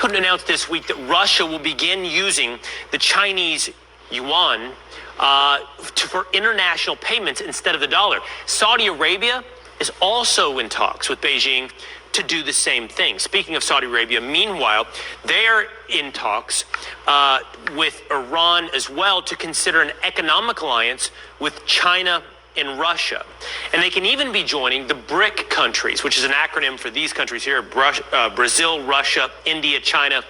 announced this week that Russia will begin using the Chinese yuan for international payments instead of the dollar. Saudi Arabia is also in talks with Beijing to do the same thing. Speaking of Saudi Arabia, meanwhile, they're in talks with Iran as well to consider an economic alliance with China and Russia. And they can even be joining the BRIC countries, which is an acronym for these countries here, Brazil, Russia, India, China,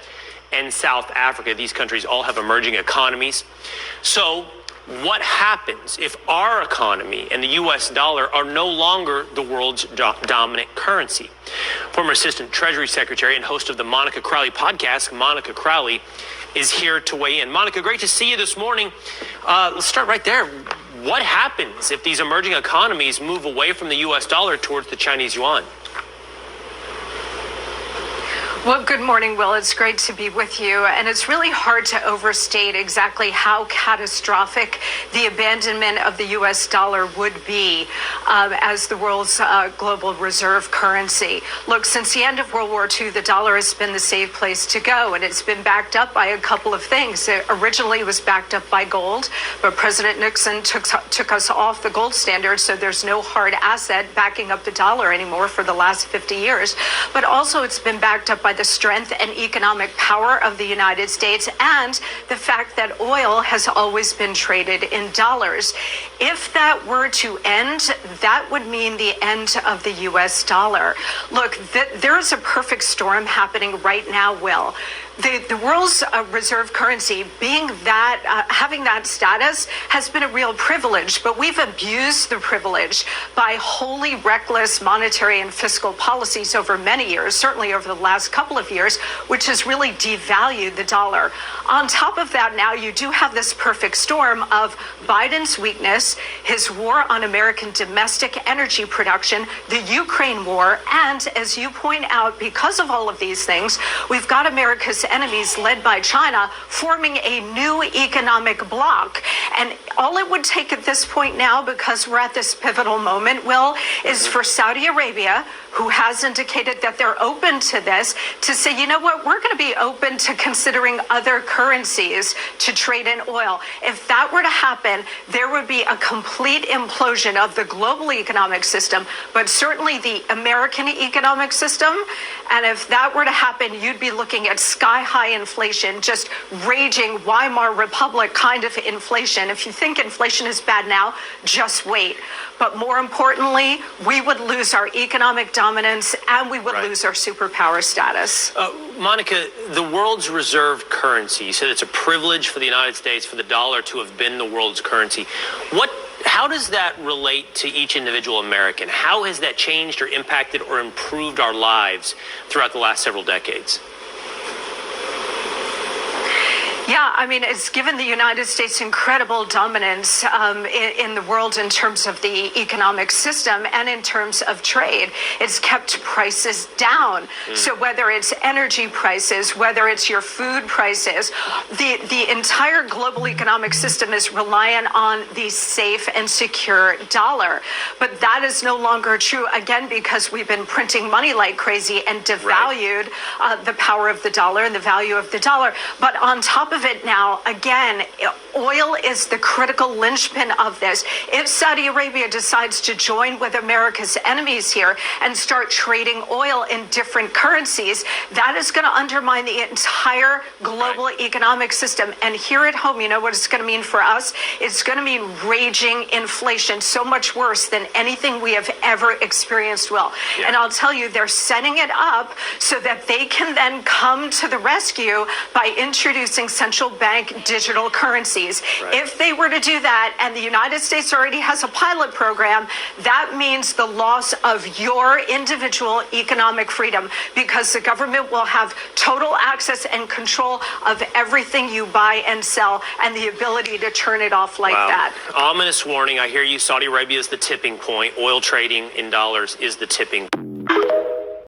and South Africa. These countries all have emerging economies. So what happens if our economy and the U.S. dollar are no longer the world's dominant currency? Former Assistant Treasury Secretary and host of the Monica Crowley podcast, Monica Crowley, is here to weigh in. Monica, great to see you this morning. Let's start right there. What happens if these emerging economies move away from the U.S. dollar towards the Chinese yuan? Well, good morning, Will. It's great to be with you. And it's really hard to overstate exactly how catastrophic the abandonment of the U.S. dollar would be as the world's global reserve currency. Look, since the end of World War II, the dollar has been the safe place to go, and it's been backed up by a couple of things. It originally was backed up by gold, but President Nixon took us off the gold standard, so there's no hard asset backing up the dollar anymore for the last 50 years. But also it's been backed up by the strength and economic power of the United States and the fact that oil has always been traded in dollars. If that were to end, that would mean the end of the U.S. dollar. Look, there's a perfect storm happening right now, Will. The world's reserve currency being that, having that status has been a real privilege, but we've abused the privilege by wholly reckless monetary and fiscal policies over many years, certainly over the last couple of years, which has really devalued the dollar. On top of that, now you do have this perfect storm of Biden's weakness, his war on American domestic energy production, the Ukraine war, and as you point out, because of all of these things, we've got America's enemies led by China forming a new economic bloc. And all it would take at this point now, because we're at this pivotal moment, Will, is for Saudi Arabia, who has indicated that they're open to this, to say, you know what, we're going to be open to considering other currencies to trade in oil. If that were to happen, there would be a complete implosion of the global economic system, but certainly the American economic system. And if that were to happen, you'd be looking at sky-high inflation, just raging Weimar Republic kind of inflation. If you think inflation is bad now, just wait. But more importantly, we would lose our economic dominance and we would lose our superpower status. Monica, the world's reserve currency, you said it's a privilege for the United States for the dollar to have been the world's currency. How does that relate to each individual American? How has that changed or impacted or improved our lives throughout the last several decades? Yeah, I mean, it's given the United States incredible dominance in the world in terms of the economic system and in terms of trade. It's kept prices down. So whether it's energy prices, whether it's your food prices, the entire global economic system is reliant on the safe and secure dollar. But that is no longer true, again, because we've been printing money like crazy and devalued the power of the dollar and the value of the dollar. But on top of it now, again, oil is the critical linchpin of this. If Saudi Arabia decides to join with America's enemies here and start trading oil in different currencies, that is going to undermine the entire global economic system. And here at home, you know what it's going to mean for us? It's going to mean raging inflation, so much worse than anything we have ever experienced, Will. Yeah. And I'll tell you, they're setting it up so that they can then come to the rescue by introducing central bank digital currencies. If they were to do that, and the United States already has a pilot program, that means the loss of your individual economic freedom, because the government will have total access and control of everything you buy and sell and the ability to turn it off like that. Ominous warning. I hear you. Saudi Arabia is the tipping point. Oil trading in dollars is the tipping point.